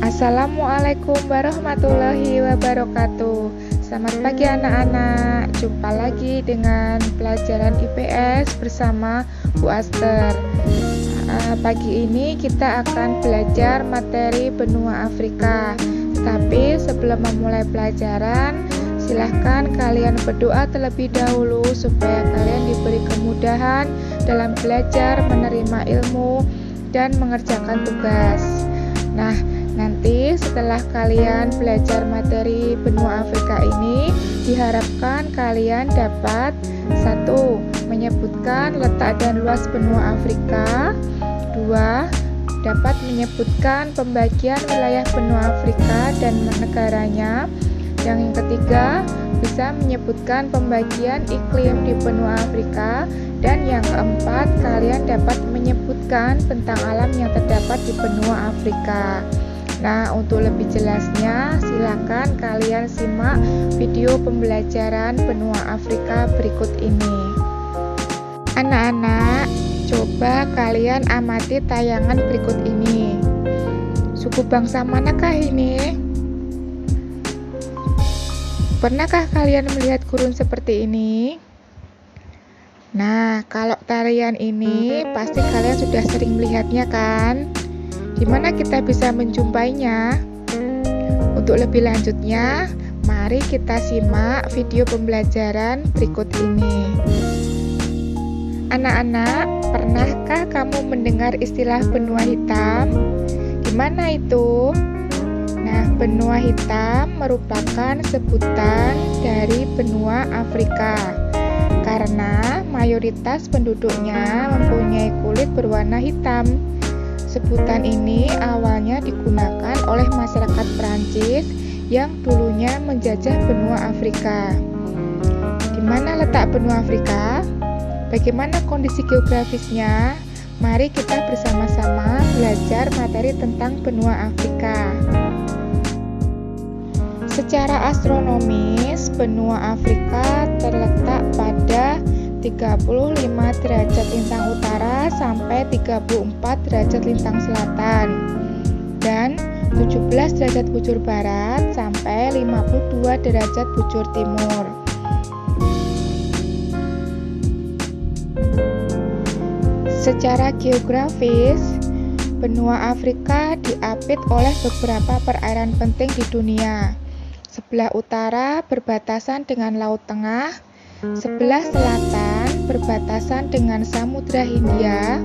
Assalamualaikum warahmatullahi wabarakatuh. Selamat pagi anak-anak. Jumpa lagi dengan pelajaran IPS bersama Bu Aster. Pagi ini kita akan belajar materi benua Afrika. Tetapi sebelum memulai pelajaran, silahkan kalian berdoa terlebih dahulu supaya kalian diberi kemudahan dalam belajar, menerima ilmu, dan mengerjakan tugas. Nah, nanti setelah kalian belajar materi benua Afrika ini, diharapkan kalian dapat 1. Menyebutkan letak dan luas benua Afrika. 2. Dapat menyebutkan pembagian wilayah benua Afrika dan negaranya. Yang ketiga, bisa menyebutkan pembagian iklim di benua Afrika. Dan yang keempat, kalian dapat menyebutkan tentang alam yang terdapat di benua Afrika. Nah, untuk lebih jelasnya, silakan kalian simak video pembelajaran benua Afrika berikut ini. Anak-anak, coba kalian amati tayangan berikut ini. Suku bangsa manakah ini? Pernahkah kalian melihat gurun seperti ini? Nah, kalau tarian ini pasti kalian sudah sering melihatnya kan? Di mana kita bisa menjumpainya? Untuk lebih lanjutnya, mari kita simak video pembelajaran berikut ini. Anak-anak, pernahkah kamu mendengar istilah benua hitam? Gimana itu? Nah, benua hitam merupakan sebutan dari benua Afrika karena mayoritas penduduknya mempunyai kulit berwarna hitam. Sebutan ini awalnya digunakan oleh masyarakat Prancis yang dulunya menjajah benua Afrika. Di mana letak benua Afrika? Bagaimana kondisi geografisnya? Mari kita bersama-sama belajar materi tentang benua Afrika. Secara astronomis, benua Afrika terletak pada 35 derajat lintang utara sampai 34 derajat lintang selatan dan 17 derajat bujur barat sampai 52 derajat bujur timur. Secara geografis, benua Afrika diapit oleh beberapa perairan penting di dunia. Sebelah utara berbatasan dengan Laut Tengah, sebelah selatan berbatasan dengan Samudra Hindia,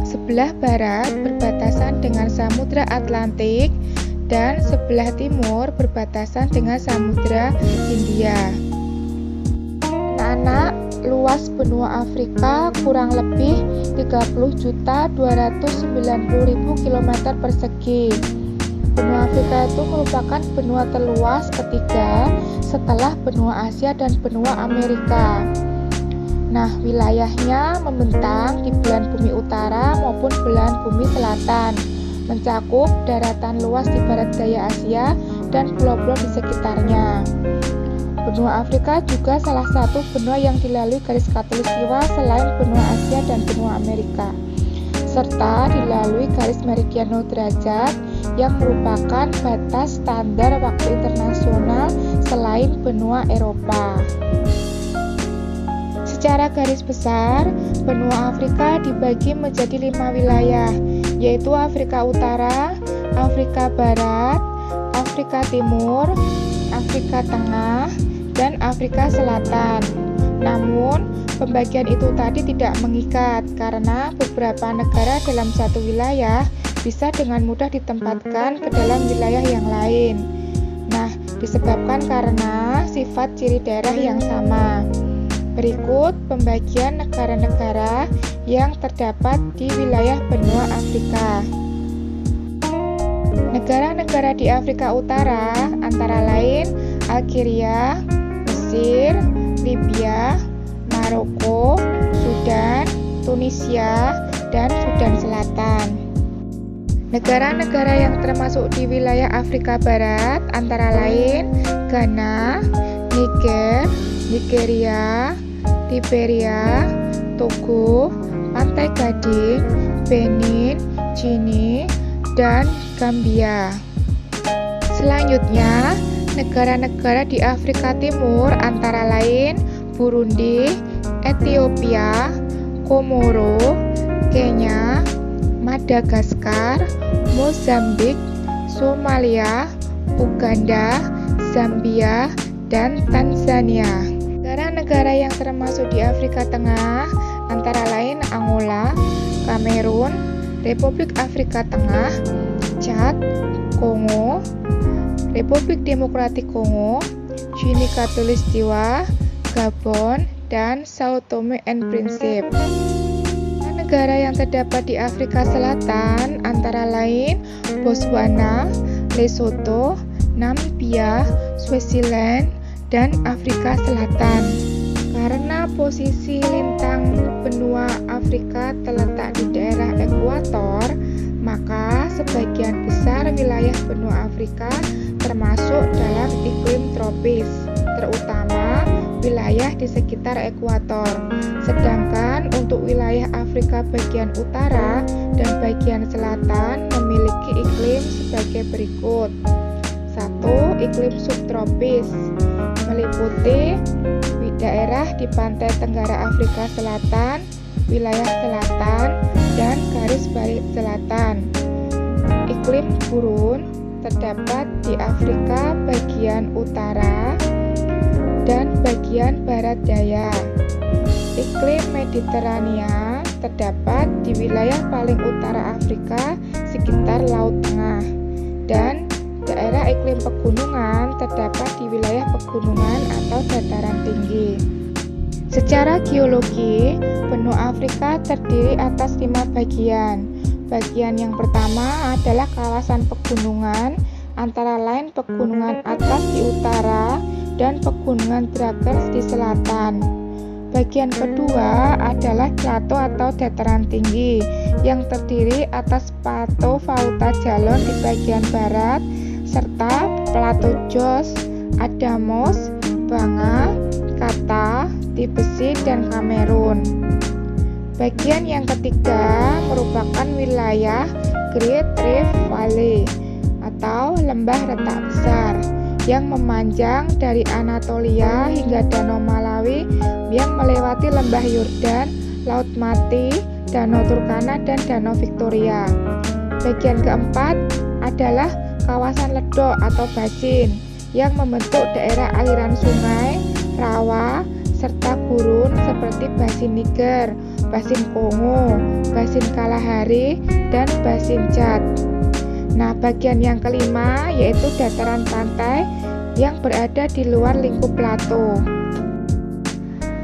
sebelah barat berbatasan dengan Samudra Atlantik, dan sebelah timur berbatasan dengan Samudra Hindia. Anak-anak, luas benua Afrika kurang lebih 30.290.000 km persegi. Benua Afrika itu merupakan benua terluas ketiga setelah benua Asia dan benua Amerika. Nah, wilayahnya membentang di belahan bumi utara maupun belahan bumi selatan, mencakup daratan luas di barat daya Asia dan pulau-pulau di sekitarnya. Benua Afrika juga salah satu benua yang dilalui garis khatulistiwa selain benua Asia dan benua Amerika, serta dilalui garis meridian 0 derajat yang merupakan batas standar waktu internasional selain benua Eropa. Secara garis besar, benua Afrika dibagi menjadi 5 wilayah, yaitu Afrika Utara, Afrika Barat, Afrika Timur, Afrika Tengah, dan Afrika Selatan. Namun, pembagian itu tadi tidak mengikat karena beberapa negara dalam satu wilayah bisa dengan mudah ditempatkan ke dalam wilayah yang lain. Nah, disebabkan karena sifat ciri daerah yang sama. Berikut pembagian negara-negara yang terdapat di wilayah benua Afrika. Negara-negara di Afrika Utara antara lain Algeria, Mesir, Libya, Maroko, Sudan, Tunisia, dan Sudan Selatan. Negara-negara yang termasuk di wilayah Afrika Barat antara lain Ghana, Niger, Nigeria, Liberia, Togo, Pantai Gading, Benin, Guinea, dan Gambia. Selanjutnya, negara-negara di Afrika Timur antara lain Burundi, Ethiopia, Komoro, Kenya, Madagaskar, Mozambik, Somalia, Uganda, Zambia, dan Tanzania. Negara-negara yang termasuk di Afrika Tengah antara lain Angola, Kamerun, Republik Afrika Tengah, Chad, Kongo, Republik Demokratik Kongo, Guinea Khatulistiwa, Gabon, dan Sao Tome and Principe. Negara yang terdapat di Afrika Selatan antara lain Botswana, Lesotho, Namibia, Swaziland, dan Afrika Selatan. Karena posisi lintang benua Afrika terletak di daerah ekuator, maka sebagian besar wilayah benua Afrika termasuk dalam iklim tropis, terutama wilayah di sekitar ekuator. Sedangkan untuk wilayah Afrika bagian utara dan bagian selatan memiliki iklim sebagai berikut. 1. Iklim subtropis meliputi daerah di pantai tenggara Afrika Selatan, wilayah selatan, dan garis balik selatan. Iklim gurun terdapat di Afrika bagian utara dan bagian barat daya. Iklim Mediterania terdapat di wilayah paling utara Afrika sekitar Laut Tengah, dan daerah iklim pegunungan terdapat di wilayah pegunungan atau dataran tinggi. Secara geologi, benua Afrika terdiri atas 5 bagian. Bagian yang pertama adalah kawasan pegunungan, antara lain pegunungan Atlas di utara dan pegunungan Dragers di selatan. Bagian kedua adalah plato atau dataran tinggi yang terdiri atas plato Fauta Jalon di bagian barat serta plato Jos, Adamos, Banga, Kata, Tibesi, dan Kamerun. Bagian yang ketiga merupakan wilayah Great Rift Valley atau lembah retak besar yang memanjang dari Anatolia hingga Danau Malawi yang melewati lembah Yordan, Laut Mati, Danau Turkana, dan Danau Victoria. Bagian keempat adalah kawasan ledok atau basin yang membentuk daerah aliran sungai, rawa, serta gurun seperti basin Niger, basin Kongo, basin Kalahari, dan basin Chad. Nah, bagian yang kelima yaitu dataran pantai yang berada di luar lingkup plato.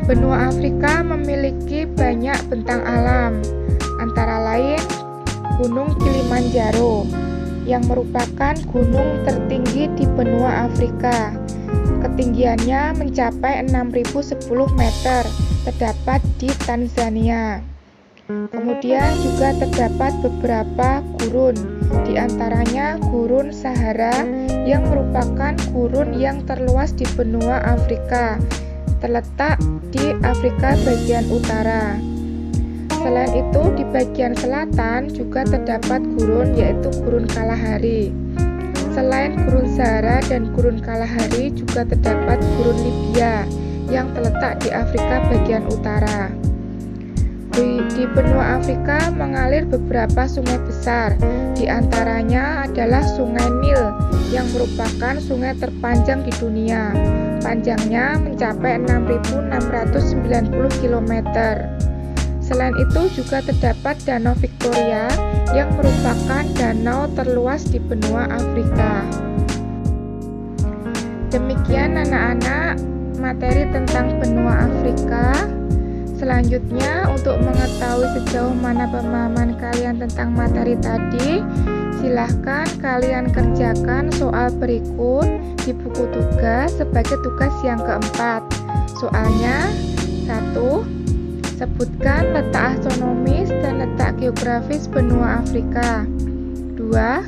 Benua Afrika memiliki banyak bentang alam, antara lain Gunung Kilimanjaro yang merupakan gunung tertinggi di benua Afrika. Ketinggiannya mencapai 6.010 meter, terdapat di Tanzania. Kemudian juga terdapat beberapa gurun, di antaranya Gurun Sahara yang merupakan gurun yang terluas di benua Afrika, terletak di Afrika bagian utara. Selain itu, di bagian selatan juga terdapat gurun, yaitu Gurun Kalahari. Selain Gurun Sahara dan Gurun Kalahari, juga terdapat Gurun Libya yang terletak di Afrika bagian utara. Di benua Afrika mengalir beberapa sungai besar, di antaranya adalah Sungai Nil yang merupakan sungai terpanjang di dunia. Panjangnya mencapai 6.690 km. Selain itu juga terdapat Danau Victoria yang merupakan danau terluas di benua Afrika. Demikian anak-anak materi tentang benua Afrika. Selanjutnya, untuk mengetahui sejauh mana pemahaman kalian tentang materi tadi, silahkan kalian kerjakan soal berikut di buku tugas sebagai tugas yang keempat. Soalnya 1. Sebutkan letak astronomis dan letak geografis benua Afrika. 2.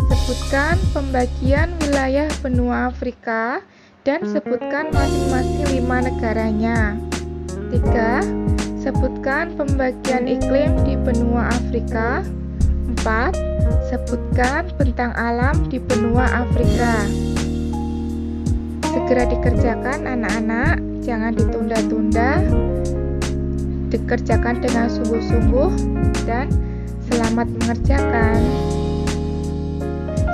Sebutkan pembagian wilayah benua Afrika dan sebutkan masing-masing 5 negaranya. 3. Sebutkan pembagian iklim di benua Afrika. 4. Sebutkan bentang alam di benua Afrika. Segera dikerjakan anak-anak, jangan ditunda-tunda. Dikerjakan dengan sungguh-sungguh dan selamat mengerjakan.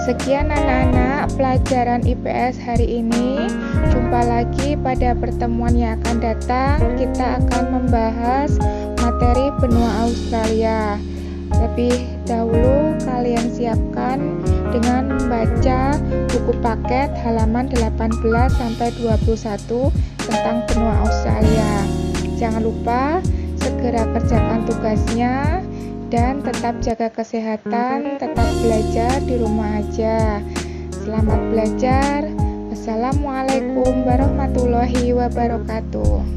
Sekian anak-anak pelajaran IPS hari ini. Jumpa lagi pada pertemuan yang akan datang. Kita akan membahas materi benua Australia. Lebih dahulu kalian siapkan dengan membaca buku paket halaman 18 sampai 21 tentang benua Australia. Jangan lupa segera kerjakan tugasnya. Dan tetap jaga kesehatan, tetap belajar di rumah aja. Selamat belajar. Wassalamualaikum warahmatullahi wabarakatuh.